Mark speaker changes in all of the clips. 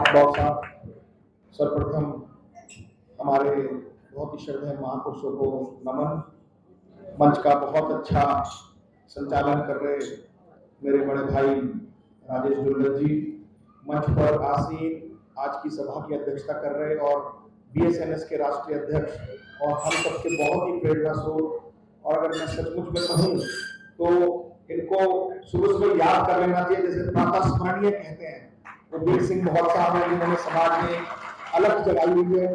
Speaker 1: बहुत साहब, सर्वप्रथम हमारे बहुत ही श्रद्धेय महापुरुषों को नमन। मंच का बहुत अच्छा संचालन कर रहे मेरे बड़े भाई राजेश दुल्लत जी, मंच पर आसीन आज की सभा की अध्यक्षता कर रहे और बीएसएनएस के राष्ट्रीय अध्यक्ष और हम सबके बहुत ही प्रेरणा स्रोत, और अगर मैं सचमुच में कहूँ तो इनको सुबह सुबह याद कर लेना चाहिए, जैसे प्रातः स्मरणीय कहते हैं। वो वीर सिंह बहुत साहब हैं जिन्होंने समाज में अलग जगाई हुई है,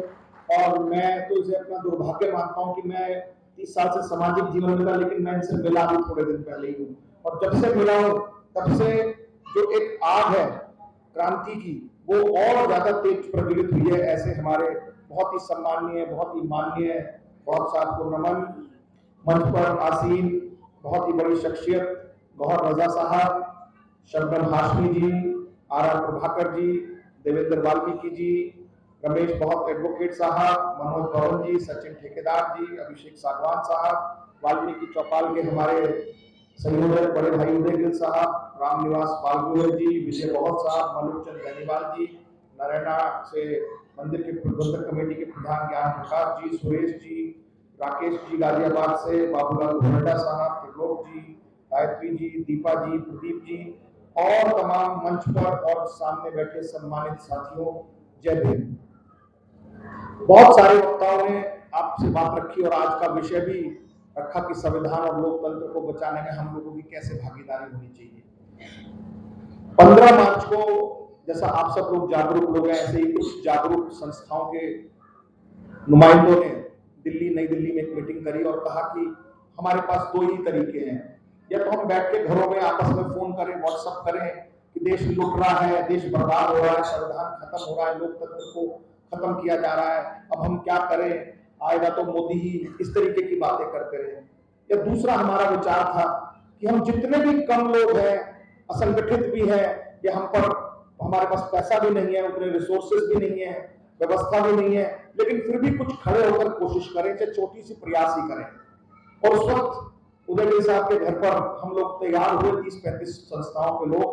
Speaker 1: और मैं तो इसे अपना दुर्भाग्य मानता हूँ कि मैं 30 साल से सामाजिक जीवन में था, लेकिन मैं इनसे मिला भी थोड़े दिन पहले ही हूँ, और जब से मिला हूँ तब से जो एक आग है क्रांति की वो और ज्यादा तेज प्रज्वलित हुई है। ऐसे हमारे बहुत ही सम्माननीय, बहुत ही माननीय बहुत साहब को नमन। मंच पर आसीन बहुत ही बड़ी शख्सियत गौहर रजा साहब, शबनम हाशमी जी, आर प्रभाकर जी, देवेंद्र वाल्मीकि जी, रमेश बहुत एडवोकेट साहब, मनोज भवन जी, सचिन ठेकेदार जी, अभिषेक सागवान साहब, वाल्मीकि चौपाल के हमारे संयोजक बड़े भाई उदय गिल साहब, रामनिवास पालगुए जी, विजय बहुत साहब, मलुक चंद बेनीवाल जी, नारायणा से मंदिर के प्रबंधक कमेटी के प्रधान ज्ञान प्रकाश जी, सुरेश जी, राकेश जी गाजियाबाद से, बाबूलाल घोरंडा साहब, त्रिलोक जी, गायत्री जी, दीपा जी, प्रदीप जी और तमाम मंच पर और सामने बैठे सम्मानित साथियों, जय भीम। बहुत सारे वक्ताओं ने आपसे बात रखी और आज का विषय भी रखा कि संविधान और लोकतंत्र को बचाने में हम लोगों की कैसे भागीदारी होनी चाहिए। 15 मार्च को जैसा आप सब लोग जागरूक लोग हैं, ऐसे ही कुछ जागरूक संस्थाओं के नुमाइंदों ने नई दिल्ली में एक मीटिंग करी और कहा कि हमारे पास दो ही तरीके हैं, या तो हम बैठ के घरों में आपस में फोन करें, व्हाट्सएप करें कि देश लुट रहा है, देश बर्बाद हो रहा है, संविधान खत्म हो रहा है, लोकतंत्र को खत्म किया जा रहा है, अब हम क्या करें, आएगा तो मोदी ही, इस तरीके की बातें करते रहे। या दूसरा हमारा विचार था कि हम जितने भी कम लोग हैं, असंगठित भी हैं, या हम पर हमारे पास पैसा भी नहीं है, उतने रिसोर्सेज भी नहीं है, व्यवस्था भी नहीं है, लेकिन फिर भी कुछ खड़े होकर कोशिश करें, चाहे छोटी सी प्रयास ही करें। और उस वक्त उदय साहब के घर पर हम लोग तैयार हुए 30-35 संस्थाओं के लोग,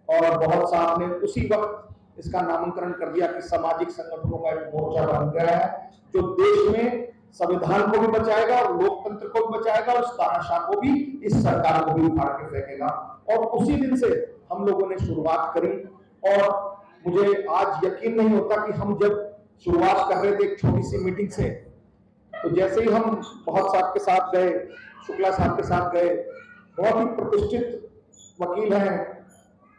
Speaker 1: और बहुत साहब ने उसी वक्त इसका नामकरण कर दिया कि सामाजिक संगठनों का एक मोर्चा बन गया है जो देश में संविधान को भी बचाएगा, लोकतंत्र को भी बचाएगा, और तानाशाह को भी, इस सरकार को भी उखाड़ के फेंकेगा। और उसी दिन से हम लोगों ने शुरुआत करी, और मुझे आज यकीन नहीं होता कि हम जब शुरुआत कर रहे थे एक छोटी सी मीटिंग से, तो जैसे ही हम बहुत साहब के साथ गए, शुक्ला साहब के साथ गए, बहुत ही प्रतिष्ठित वकील हैं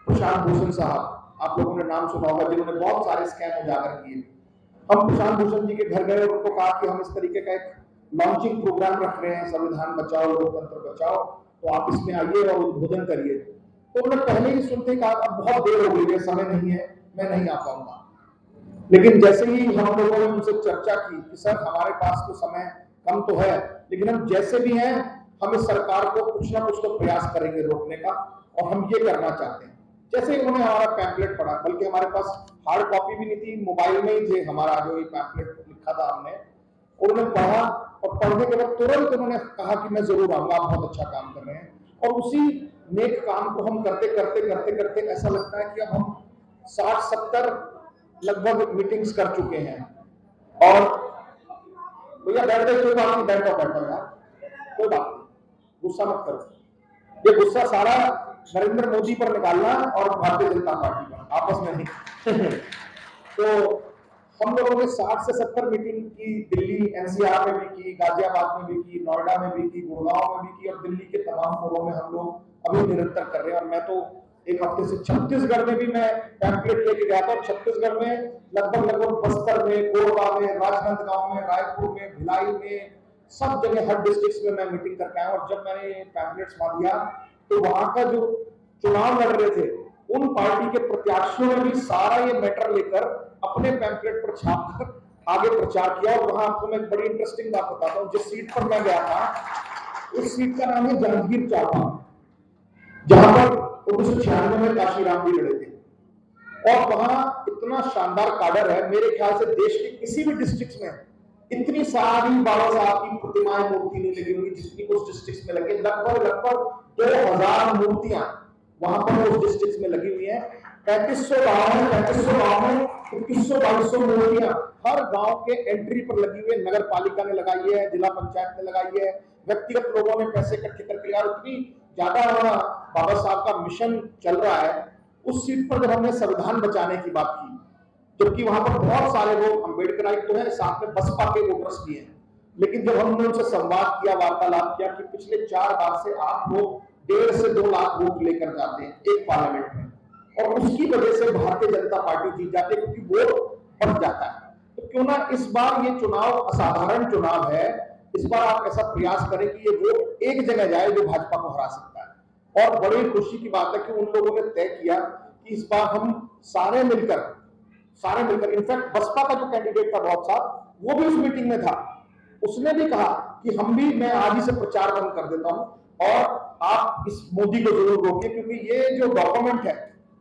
Speaker 1: प्रशांत भूषण साहब, आप लोगों ने नाम सुना होगा, जिन्होंने बहुत सारे स्कैम उजागर किए। हम प्रशांत भूषण जी के घर गए और उनको कहा कि हम इस तरीके का एक लॉन्चिंग प्रोग्राम रख रहे हैं, संविधान बचाओ लोकतंत्र बचाओ, तो आप इसमें आइए और उद्बोधन करिए। तो उन्होंने पहले ही सुनते कहा अब बहुत देर हो गई है, समय नहीं है, मैं नहीं आ पाऊंगा। लेकिन जैसे ही हम लोगों ने उनसे चर्चा की कि सर हमारे पास तो समय कम तो है, लेकिन हम जैसे भी हैं हम इस सरकार को कुछ ना कुछ तो प्रयास करेंगे रोकने का, और हम ये करना चाहते हैं। जैसे ही उन्होंने हमारा पैम्पलेट पढ़ा, बल्कि हमारे पास हार्ड कॉपी भी नहीं थी, मोबाइल में ही थे हमारा जो ये पैम्पलेट लिखा था हमने, उन्होंने पढ़ा और पढ़ने के बाद तुरंत उन्होंने कहा कि मैं जरूर आऊंगा, आप बहुत अच्छा काम कर रहे हैं। और उसी नेक काम को हम करते करते करते करते ऐसा लगता है कि अब हम 60-70 लगभग मीटिंग्स कर चुके हैं। और भैया बैठ गए, कोई बात नहीं, बैठो यार, कोई बात नहीं, गुस्सा मत करो, ये गुस्सा सारा नरेंद्र मोदी पर निकालना और भारतीय जनता पार्टी पर, आपस में नहीं। तो हम लोगों ने 60 से 70 मीटिंग की, दिल्ली एनसीआर में भी की, गाजियाबाद में भी की, नोएडा में भी की, गुड़गांव में भी की, और दिल्ली के तमाम शहरों में हम लोग अभी निरंतर कर रहे हैं। और मैं तो एक हफ्ते से छत्तीसगढ़ में भी मैं पैम्पलेट लेके गया था, और छत्तीसगढ़ में लगभग बस्तर में, कोरबा में, राजनांदगांव में, रायपुर में, भिलाई में, सब जगह हर डिस्ट्रिक्ट में मैं मीटिंग करके आया। और जब मैंने पैम्पलेट्स वहां दिया तो वहां का जो चुनाव लड़ रहे थे उन पार्टी के प्रत्याशियों ने भी सारा ये मैटर लेकर अपने पैम्पलेट पर छापकर आगे प्रचार किया। और वहां आपको मैं एक बड़ी इंटरेस्टिंग बात बताता हूँ, जिस सीट पर मैं गया था उस सीट का नाम है जांजगीर चांपा, जहां पर 1996 में काशीराम जी लड़े थे। और वहां इतना शानदार काडर है, मेरे ख्याल से देश के किसी भी डिस्ट्रिक्ट में इतनी सारी बाबा साहब की प्रतिमाएं, मूर्ति नहीं लगी होंगी जितनी उस डिस्ट्रिक्ट में लगी। लगभग 2000 मूर्तियां वहां पर उस डिस्ट्रिक्ट में लगी हुई है। 3500 गांव में 2100-2200 मूर्तियां हर गांव के एंट्री पर लगी हुई है, नगर पालिका ने लगाई है, जिला पंचायत ने लगाई है, व्यक्तिगत लोगों ने पैसे इकट्ठे करके यार इतनी ज्यादा हमारा बाबा साहब का मिशन चल रहा है। उस सीट पर जब हमने संविधान बचाने की बात की, जबकि वहां पर बहुत सारे लोग अम्बेडकराइट तो है, साथ में बसपा के वोटर्स भी हैं, लेकिन जब हमने उनसे संवाद किया, वार्तालाप किया कि पिछले 4 बार से आप लोग 1.5 से 2 लाख वोट लेकर जाते हैं एक पार्लियामेंट में, और उसकी वजह से भारतीय जनता पार्टी जीत जाती है क्योंकि वोट बढ़ जाता है, तो क्यों ना इस बार ये चुनाव असाधारण चुनाव है, इस बार आप ऐसा प्रयास करें कि ये वोट एक जगह जाए जो भाजपा को हरा सकता है। और बड़ी खुशी की बात है कि उन लोगों ने तय किया कि इस बार हम सारे मिलकर इनफैक्ट बसपा का जो कैंडिडेट था बहुत साहब, वो भी उस मीटिंग में था, उसने भी कहा कि मैं आज ही से प्रचार बंद कर देता हूं और आप इस मोदी को जरूर रोकिए, क्योंकि ये जो डॉक्यूमेंट है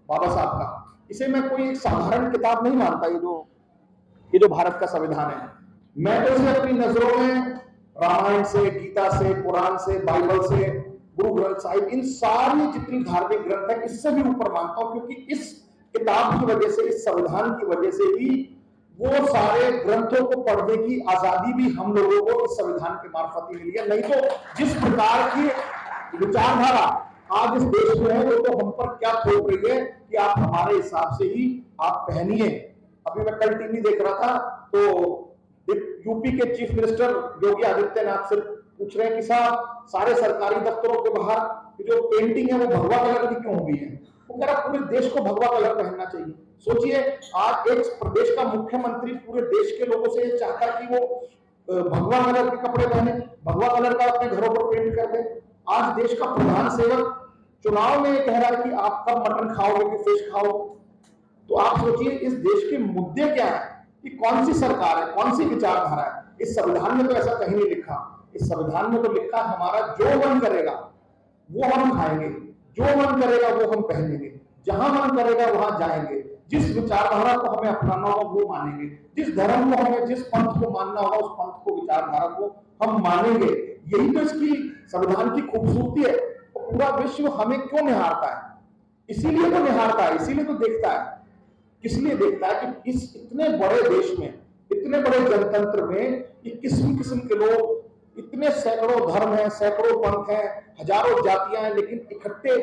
Speaker 1: बाबा साहब का, इसे मैं कोई एक साधारण किताब नहीं मानता। ये जो भारत का संविधान है, मैं तो इसे अपनी नजरों में रामायण से, गीता से, कुरान से, बाइबल से, गुरु ग्रंथ साहिब, इन सारी जितनी धार्मिक ग्रंथ है इससे भी ऊपर मानता हूं, क्योंकि इस किताब की वजह से, इस संविधान की वजह से ही वो सारे ग्रंथों को पढ़ने की आजादी भी हम लोगों को इस संविधान के मार्फत ही मिली है। नहीं तो जिस प्रकार की विचारधारा आज इस देश में है, वो तो हम पर क्या थोप रही है कि आप हमारे हिसाब से ही आप पहनिए। अभी मैं कल टीवी देख रहा था, तो यूपी के चीफ मिनिस्टर योगी आदित्यनाथ से पूछ रहे हैं कि साहब सारे सरकारी दफ्तरों के बाहर जो पेंटिंग है वो भगवा कलर की क्यों हुई है? वो कह रहा पूरे देश को भगवा कलर पहनना चाहिए। सोचिए, आज एक प्रदेश का मुख्यमंत्री पूरे देश के लोगों से ये चाहता है कि वो भगवा कलर के कपड़े पहने, भगवा कलर का अपने घरों पर पेंट कर दे। आज देश का प्रधान सेवक चुनाव में कह रहा है कि आप कब मटन खाओगे कि फिश खाओ। तो आप सोचिए इस देश के मुद्दे क्या है, कि कौन सी सरकार है, कौन सी विचारधारा है। इस संविधान में तो ऐसा कहीं नहीं लिखा। इस संविधान में तो लिखा हमारा जो मन करेगा वो हम खाएंगे, जो मन करेगा वो हम पहनेंगे, जहां मन करेगा वहां जाएंगे, जिस विचारधारा को हमें अपनाना होगा वो मानेंगे, जिस धर्म को हमें, जिस पंथ को मानना होगा उस पंथ को, विचारधारा को हम मानेंगे। यही तो इसकी संविधान की खूबसूरती है। तो पूरा विश्व हमें क्यों निहारता है? इसीलिए तो निहारता है, इसीलिए तो देखता है। किस लिए देखता है कि इस इतने बड़े देश में, इतने बड़े जनतंत्र में ये किस्म किस्म के लोग, इतने सैकड़ों धर्म हैं, सैकड़ों पंथ हैं, हजारों जातियां हैं, लेकिन इकट्ठे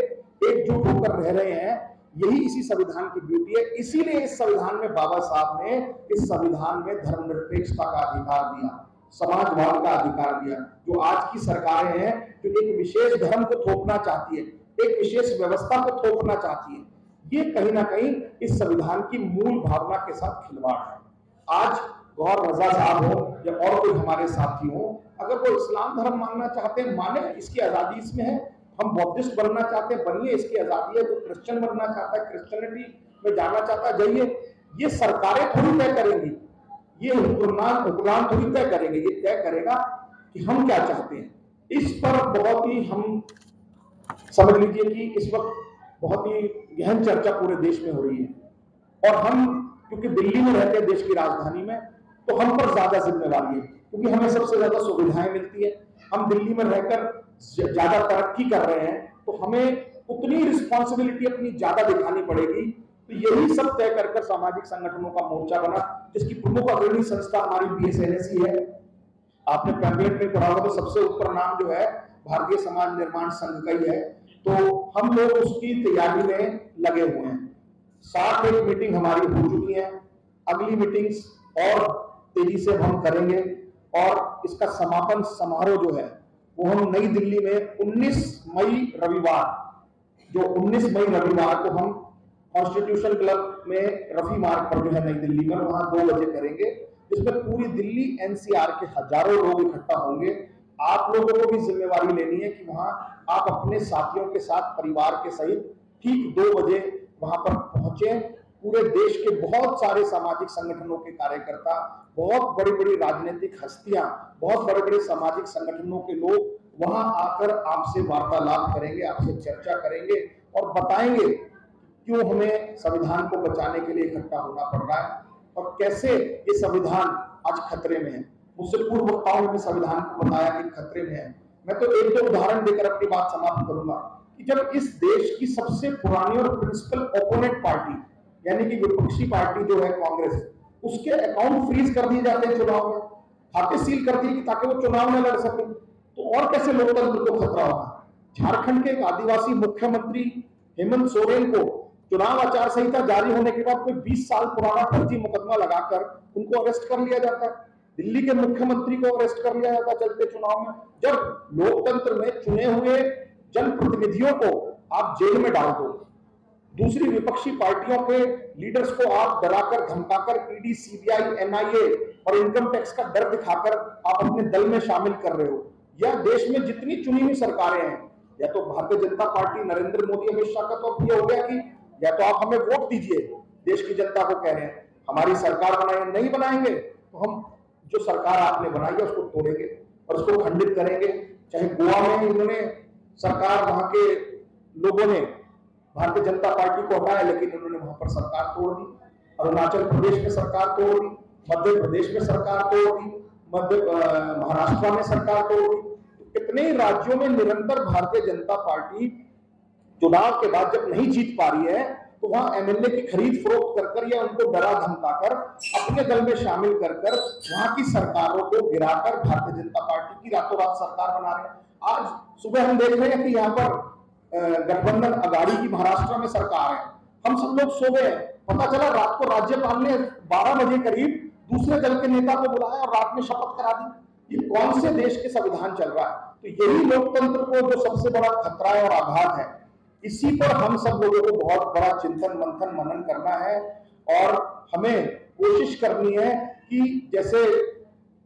Speaker 1: एकजुट होकर रह रहे हैं। यही इसी संविधान की ब्यूटी है। इसीलिए इस संविधान में बाबा साहब ने इस संविधान में धर्मनिरपेक्षता का अधिकार दिया, समाजवाद का अधिकार दिया। जो आज की सरकारें हैं जो एक विशेष धर्म को थोपना चाहती है, एक विशेष व्यवस्था को थोपना चाहती है, ये कहीं ना कहीं इस संविधान की मूल भावना के साथ खिलवाड़ है। आज गौर रजा साहब हो या और कोई हमारे साथी हो, अगर वो इस्लाम धर्म मानना चाहते हैं माने, इसकी आजादी इसमें है। हम बौद्धिस्ट बनना चाहते हैं बनिए, इसकी आजादी है। जो क्रिश्चियन बनना चाहता है, क्रिश्चियनिटी में जाना चाहता है, जाइए। ये सरकारें थोड़ी तय करेंगी, ये हुक्मरान थोड़ी तय करेंगे। ये तय करेगा कि हम क्या चाहते हैं। इस पर बहुत ही, हम समझ लीजिए कि इस वक्त बहुत ही गहन चर्चा पूरे देश में हो रही है। और हम क्योंकि दिल्ली में रहते हैं, देश की राजधानी में, तो हम पर ज्यादा जिम्मेवारी है, क्योंकि हमें सबसे ज्यादा सुविधाएं मिलती है। हम दिल्ली में रहकर ज्यादा तरक्की कर रहे हैं, तो हमें उतनी रिस्पॉन्सिबिलिटी अपनी ज्यादा दिखानी पड़ेगी। तो यही सब तय कर सामाजिक संगठनों का मोर्चा बना, जिसकी प्रमुख अग्रणी संस्था हमारी BSNSE है। आपने पैम्पलेट में पढ़ा होगा तो सबसे ऊपर नाम जो है भारतीय समाज निर्माण संघ का ही है। तो हम लोग उसकी तैयारी में लगे हुए हैं। 7 मीटिंग हमारी हो चुकी है, अगली मीटिंग्स और तेजी से हम करेंगे। और इसका समापन समारोह जो है वो हम नई दिल्ली में 19 मई रविवार को हम कॉन्स्टिट्यूशन क्लब में रफी मार्ग पर जो है नई दिल्ली में, वहां 2 बजे करेंगे, जिसमें पूरी दिल्ली NCR के हजारों लोग इकट्ठा होंगे। आप लोगों को भी जिम्मेवारी लेनी है कि वहां आप अपने साथियों के साथ, परिवार के सहित ठीक 2 बजे वहां पर पहुंचे। पूरे देश के बहुत सारे सामाजिक संगठनों के कार्यकर्ता, बहुत बड़ी बड़ी राजनीतिक हस्तियां, बहुत बड़े बड़े सामाजिक संगठनों के लोग वहां आकर आपसे वार्तालाप करेंगे, आपसे चर्चा करेंगे और बताएंगे क्यों हमें संविधान को बचाने के लिए इकट्ठा होना पड़ रहा है और कैसे ये संविधान आज खतरे में है। मुझसे पूर्व वक्ताओं ने संविधान को बताया कि खतरे में है। मैं तो 1-2 उदाहरण देकर अपनी बात समाप्त करूंगा कि जब इस देश की सबसे पुरानी और प्रिंसिपल ओपोनेंट पार्टी यानी कि विपक्षी पार्टी जो है कांग्रेस, उसके अकाउंट फ्रीज कर दिए जाते हैं चुनाव में, खाते सील कर दिए ताकि वो चुनाव में लड़ सके। तो और कैसे लोकतंत्र को खतरा होगा? झारखंड के एक आदिवासी मुख्यमंत्री हेमंत सोरेन को चुनाव आचार संहिता जारी होने के बाद कोई 20 साल पुराना फर्जी मुकदमा लगाकर उनको अरेस्ट कर लिया जाता है। दिल्ली के मुख्यमंत्री को अरेस्ट कर लिया जाता है चलते चुनाव में। जब लोकतंत्र में चुने हुए जनप्रतिनिधियों को आप जेल में डाल दो, दूसरी विपक्षी पार्टियों के लीडर्स को आप डराकर धमकाकर ईडी, सीबीआई, एनआईए और इनकम टैक्स का डर दिखाकर आप अपने दल में शामिल कर रहे हो, या देश में जितनी चुनी हुई सरकारें हैं, या तो भारतीय जनता पार्टी नरेंद्र मोदी अमित शाह का तो अब ये हो गया कि या तो आप हमें वोट दीजिए, देश की जनता को कह रहे हैं हमारी सरकार बनाए, नहीं बनाएंगे तो हम जो सरकार आपने बनाई है उसको तोड़ेंगे और उसको खंडित करेंगे। चाहे गोवा में इन्होंने सरकार, वहां के लोगों ने भारतीय जनता पार्टी को हटाया, लेकिन उन्होंने वहां पर सरकार तोड़ दी। अरुणाचल प्रदेश में सरकार तोड़ दी, मध्य प्रदेश में सरकार तोड़ दी, महाराष्ट्र में सरकार तोड़ दी। तो कितने राज्यों में निरंतर भारतीय जनता पार्टी चुनाव के बाद जब नहीं जीत पा रही है तो वहां एमएलए की खरीद फरोख्त कर या उनको डरा धमकाकर अपने दल में शामिल कर वहां की सरकारों को गिराकर भारतीय जनता पार्टी की रातों रात सरकार बना रहे हैं। आज सुबह हम देख रहे हैं कि यहाँ पर गठबंधन अगाड़ी की महाराष्ट्र में सरकार है। हम सब लोग सो गए, पता चला रात को राज्यपाल ने 12 बजे करीब दूसरे दल के नेता को बुलाया और रात में शपथ करा दी। ये कौन से देश के संविधान चल रहा है? तो यही लोकतंत्र को जो सबसे बड़ा खतरा है और आघात है, इसी पर हम सब लोगों को बहुत बड़ा चिंतन मंथन मनन करना है और हमें कोशिश करनी है कि जैसे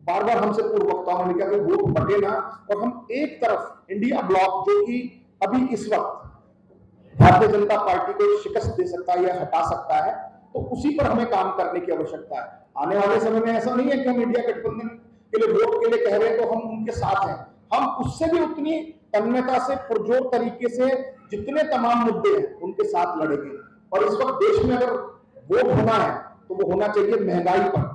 Speaker 1: बार बार हमसे पूर्व वक्ताओं ने कहा कि वोट बटे ना, और हम एक तरफ इंडिया ब्लॉक जो कि अभी इस वक्त भारतीय जनता पार्टी को शिकस्त दे सकता है या हटा सकता है, तो उसी पर हमें काम करने की आवश्यकता है। आने वाले समय में ऐसा नहीं है कि हम इंडिया गठबंधन के लिए वोट के लिए कह रहे हैं तो हम उनके साथ हैं, हम उससे भी उतनी तन्मयता से पुरजोर तरीके से जितने तमाम मुद्दे हैं उनके साथ लड़ेंगे। और इस वक्त देश में अगर वोट होना है तो वो होना चाहिए महंगाई पर,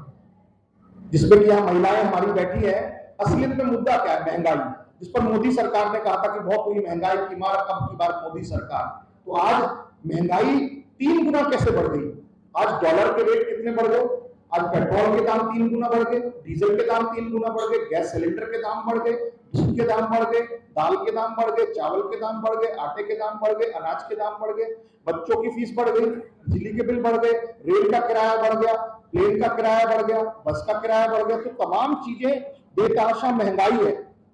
Speaker 1: जिसमें कि यहाँ महिलाएं हमारी बैठी है। असलियत में मुद्दा क्या है? महंगाई, जिस पर मोदी सरकार ने कहा था कि बहुत हुई महंगाई की मार, अब की बार मोदी सरकार। तो आज महंगाई 3 गुना कैसे बढ़ गई? आज डॉलर के रेट कितने बढ़ गए? आज पेट्रोल के दाम 3 गुना बढ़ गए, डीजल के दाम 3 गुना बढ़ गए, गैस सिलेंडर के दाम बढ़ गए, दूध के दाम बढ़ गए, दाल के दाम बढ़ गए, चावल के दाम बढ़ गए, आटे के दाम बढ़ गए, अनाज के दाम बढ़ गए, बच्चों की फीस बढ़ गई, बिजली के बिल बढ़ गए, रेल का किराया बढ़ गया, प्लेन का किराया बढ़ गया, बस का किराया बढ़ गया। तो तमाम चीजें बेतहाशा महंगाई है।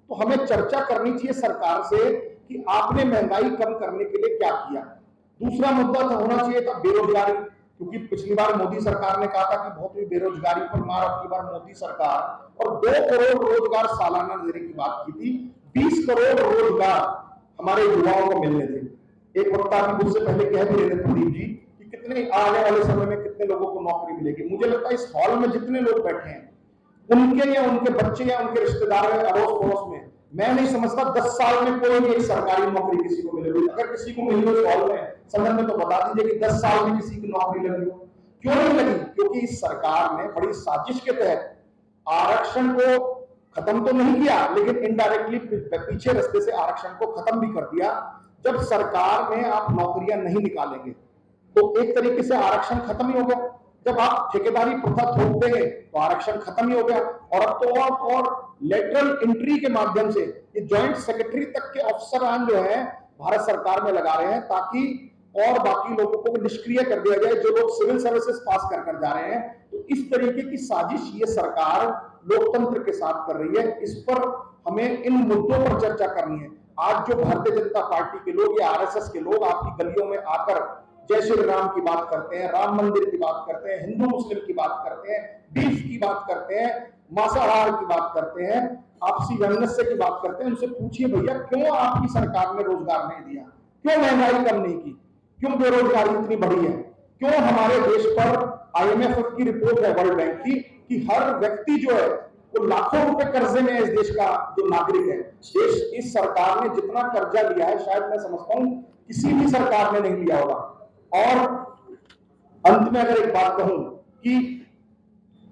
Speaker 1: तो हमें चर्चा करनी चाहिए सरकार से कि आपने महंगाई कम करने के लिए क्या किया। दूसरा मुद्दा तो होना चाहिए था बेरोजगारी, क्योंकि पिछली बार मोदी सरकार ने कहा था कि बहुत हुई बेरोजगारी पर मार, अब की बार मोदी सरकार और 2 करोड़ रोजगार सालाना देने की बात की थी। 20 करोड़ रोजगार हमारे युवाओं को मिलने थे। एक वक्ता भी मुझसे पहले कह भी रहे थे प्रदीप जी कि कितने आने वाले समय में कितने लोगों को नौकरी मिलेगी। मुझे लगता है इस हॉल में जितने लोग बैठे हैं उनके या उनके बच्चे या उनके रिश्तेदार अड़ोस पड़ोस में, मैं नहीं समझता 10 साल में कोई भी एक सरकारी नौकरी किसी को मिलेगी। अगर किसी को मिली हो हॉल में संदर्भ में तो बता दीजिए कि 10 साल में किसी की नौकरी लगी हो। क्यों नहीं लगी? क्योंकि इस सरकार ने बड़ी साजिश के तहत आरक्षण को खत्म तो नहीं किया, लेकिन इनडायरेक्टली पीछे रास्ते से आरक्षण को खत्म भी कर दिया। जब सरकार में आप नौकरियां नहीं निकालेंगे तो एक तरीके से आरक्षण खत्म ही हो गया। जब आप ठेकेदारी प्रथा थोप देंगे तो आरक्षण खत्म ही हो गया। और अब तो और लेटरल एंट्री के माध्यम से ये ज्वाइंट सेक्रेटरी तक के अफसरान जो है भारत सरकार में लगा रहे हैं, ताकि और बाकी लोगों को निष्क्रिय कर दिया जाए जो लोग सिविल सर्विसेज पास कर जा रहे हैं। तो इस तरीके की साजिश ये सरकार लोकतंत्र के साथ कर रही है। इस पर हमें इन मुद्दों पर चर्चा करनी है। आज जो भारतीय जनता पार्टी के लोग या आरएसएस के लोग आपकी गलियों में आकर जय श्री राम की बात करते हैं, राम मंदिर की बात करते हैं, हिंदू मुस्लिम की बात करते हैं, बीफ की बात करते हैं, मांसाहार की बात करते हैं, आपसी वैमनस्य की बात करते हैं, उनसे पूछिए भैया क्यों आपकी सरकार ने रोजगार नहीं दिया, क्यों महंगाई कम नहीं की, क्यों बेरोजगारी इतनी बढ़ी है, क्यों हमारे देश पर आईएमएफ की रिपोर्ट है वर्ल्ड बैंक की कि हर व्यक्ति जो है वो लाखों रुपए कर्जे में इस देश का जो नागरिक है। देश इस सरकार ने जितना कर्जा लिया है शायद मैं समझता हूं किसी भी सरकार ने नहीं लिया होगा। और अंत में अगर एक बात कहूं कि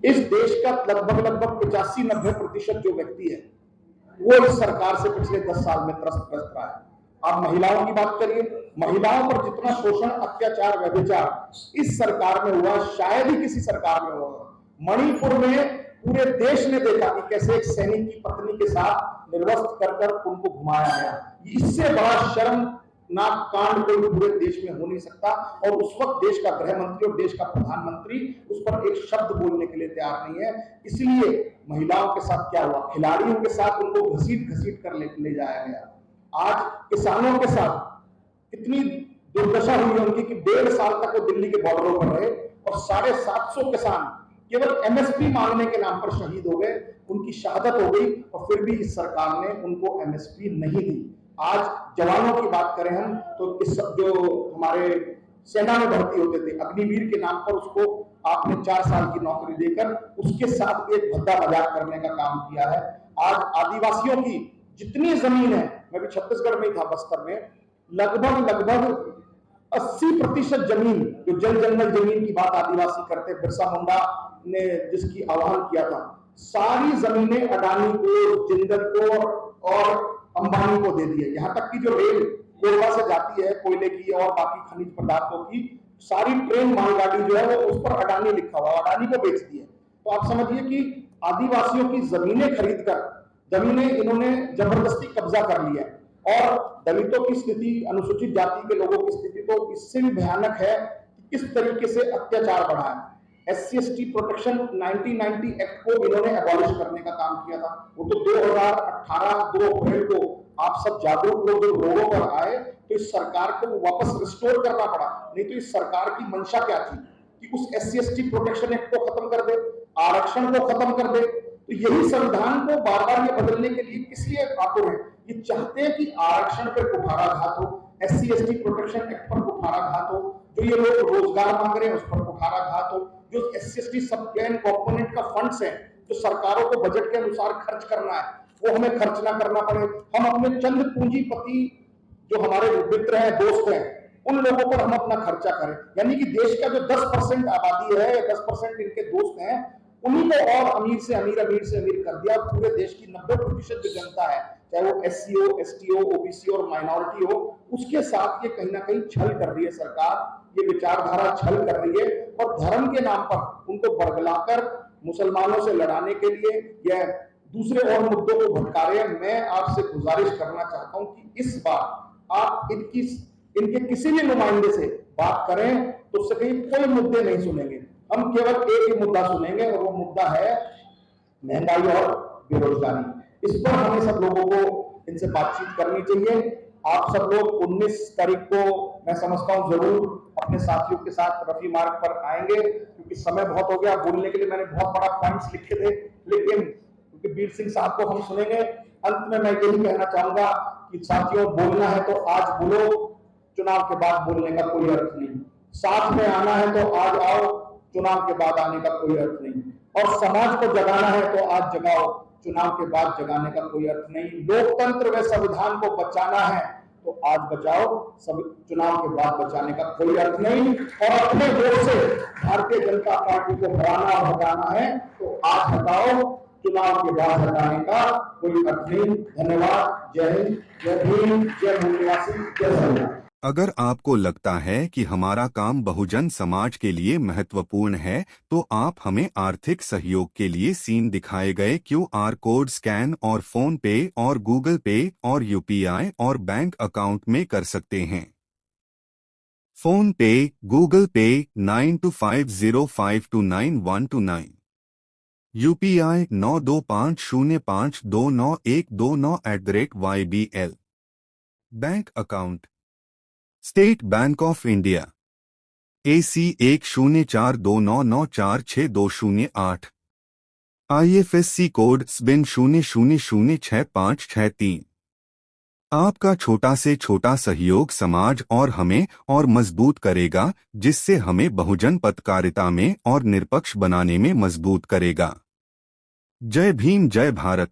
Speaker 1: इस देश का लगभग 85-90% जो व्यक्ति है वो इस सरकार से पिछले 10 साल में त्रस्त रहा है। आप महिलाओं की बात करिए, महिलाओं पर जितना शोषण, अत्याचार, व्यभिचार इस सरकार में हुआ शायद ही किसी सरकार में हुआ। मणिपुर में पूरे देश ने देखा कि कैसे एक सैनिक की पत्नी के साथ निर्वस्त्र कर कर उनको घुमाया गया। इससे बड़ा शर्मनाक कांड कोई पूरे देश में हो नहीं सकता। और उस वक्त देश का गृह मंत्री और देश का प्रधानमंत्री उस पर एक शब्द बोलने के लिए तैयार नहीं है। इसलिए महिलाओं के साथ क्या हुआ, खिलाड़ियों के साथ उनको घसीट घसीट कर ले जाया गया। आज किसानों के साथ इतनी दुर्दशा हुई है उनकी कि 1.5 साल तक वो दिल्ली के बॉर्डरों पर रहे और 750 किसान केवल एमएसपी मांगने के नाम पर शहीद हो गए, उनकी शहादत हो गई और फिर भी इस सरकार ने उनको एमएसपी नहीं दी। आज जवानों की बात करें हम तो इस जो हमारे सेना में भर्ती होते थे, अग्निवीर के नाम पर उसको आपने 4 साल की नौकरी देकर उसके साथ भी एक भद्दा मजाक करने का काम किया है। आज आदिवासियों की जितनी जमीन है, मैं भी छत्तीसगढ़ में ही था, बस्तर में, लगभग 80% जमीन, जो जल जंगल जमीन की बात आदिवासी करते, बिरसा मुंडा ने जिसकी आह्वान किया था, सारी जमीनें अडानी को, जिंदल को और अंबानी को दे दी है। यहां तक कि जो रेल कोरबा से जाती है कोयले की और बाकी खनिज पदार्थों की सारी ट्रेन मालगाड़ी जो है वो उस पर अडानी लिखा हुआ, अडानी को बेच दी है। तो आप समझिए कि आदिवासियों की जमीनें खरीदकर जमीनें इन्होंने जबरदस्ती कब्जा कर लिया है। और दलितों की स्थिति, अनुसूचित जाति के लोगों की स्थिति तो इससे भी भयानक है कि किस तरीके से अत्याचार बढ़ा है। SC/ST प्रोटेक्शन 1990 एक्ट को इन्होंने एबॉलिश करने का काम किया था। वो तो 2018 2 अप्रैल को आप सब जागरूक लोग जब रोडों पर आए तो इस सरकार को वापस रिस्टोर करना पड़ा। नहीं तो इस सरकार की मंशा क्या थी कि उस SC/ST प्रोटेक्शन एक्ट को खत्म कर दे, आरक्षण को खत्म कर दे। तो यही संविधान को बार बार ये बदलने के लिए किस लिए आतुर है? ये चाहते हैं कि आरक्षण पर कुठाराघात हो, SC/ST प्रोटेक्शन एक्ट पर कुठाराघात हो, जो ये लोग रोजगार मांग रहे हैं उस पर कुठाराघात हो, जो SC/ST सब प्लान कंपोनेंट का फंड्स है जो सरकारों को बजट के अनुसार खर्च करना है वो हमें खर्च ना करना पड़े। हम अपने चंद पूंजीपति जो हमारे मित्र हैं, दोस्त हैं, उन लोगों पर हम अपना खर्चा करें। यानी कि देश का जो 10% आबादी है, 10% इनके दोस्त हैं, उन्हीं को और अमीर से अमीर कर दिया। पूरे देश की 90% जो जनता है, चाहे वो SC हो, ST हो, OBC और माइनॉरिटी हो, उसके साथ ये कहीं ना कहीं छल कर रही है सरकार, ये विचारधारा छल कर रही है। और धर्म के नाम पर उनको बरगलाकर मुसलमानों से लड़ाने के लिए या दूसरे और मुद्दों को भटका रहे हैं। मैं आपसे गुजारिश करना चाहता हूं कि इस बार आप इनके किसी भी नुमाइंदे से बात करें तो उससे कहीं कोई मुद्दे नहीं सुनेंगे। हम केवल एक ही मुद्दा सुनेंगे और वो मुद्दा है महंगाई और बेरोजगारी। इस पर हमें सब लोगों को इनसे बातचीत करनी चाहिए। आप सब लोग 19 तारीख को मैं समझता हूं जरूर अपने साथियों के साथ रफी मार्ग पर आएंगे, क्योंकि समय बहुत हो गया बोलने के लिए। मैंने बहुत बड़ा पॉइंट्स लिखे थे, लेकिन क्योंकि वीर सिंह साहब को हम सुनेंगे, अंत में मैं यही कहना चाहूंगा कि साथियों, बोलना है तो आज बोलो, चुनाव के बाद बोलने का कोई अर्थ नहीं। साथ में आना है तो आज आओ, चुनाव के बाद आने का कोई अर्थ नहीं। और समाज को जगाना है तो आज जगाओ, चुनाव के बाद जगाने का कोई अर्थ नहीं। लोकतंत्र व संविधान को बचाना है तो आज बचाओ, सब चुनाव के बाद बचाने का कोई अर्थ नहीं। और अपने वोट से भारतीय जनता पार्टी को हराना और हटाना है तो आज हटाओ, चुनाव के बाद हटाने का कोई अर्थ नहीं। धन्यवाद। जय हिंद, जय भीम, जय भूमिवासी, जय संविधान।
Speaker 2: अगर आपको लगता है कि हमारा काम बहुजन समाज के लिए महत्वपूर्ण है तो आप हमें आर्थिक सहयोग के लिए सीन दिखाए गए QR कोड स्कैन और फोन पे और गूगल पे और UPI और बैंक अकाउंट में कर सकते हैं। फोन पे, गूगल पे 9250529129, UPI 9250529129@YBL। Bank account state bank of India AC 1042994628, IFSC code SBIN 00066563। आपका छोटा से छोटा सहयोग समाज और हमें और मजबूत करेगा, जिससे हमें बहुजन पत्रकारिता में और निष्पक्ष बनाने में मजबूत करेगा। जय भीम, जय भारत।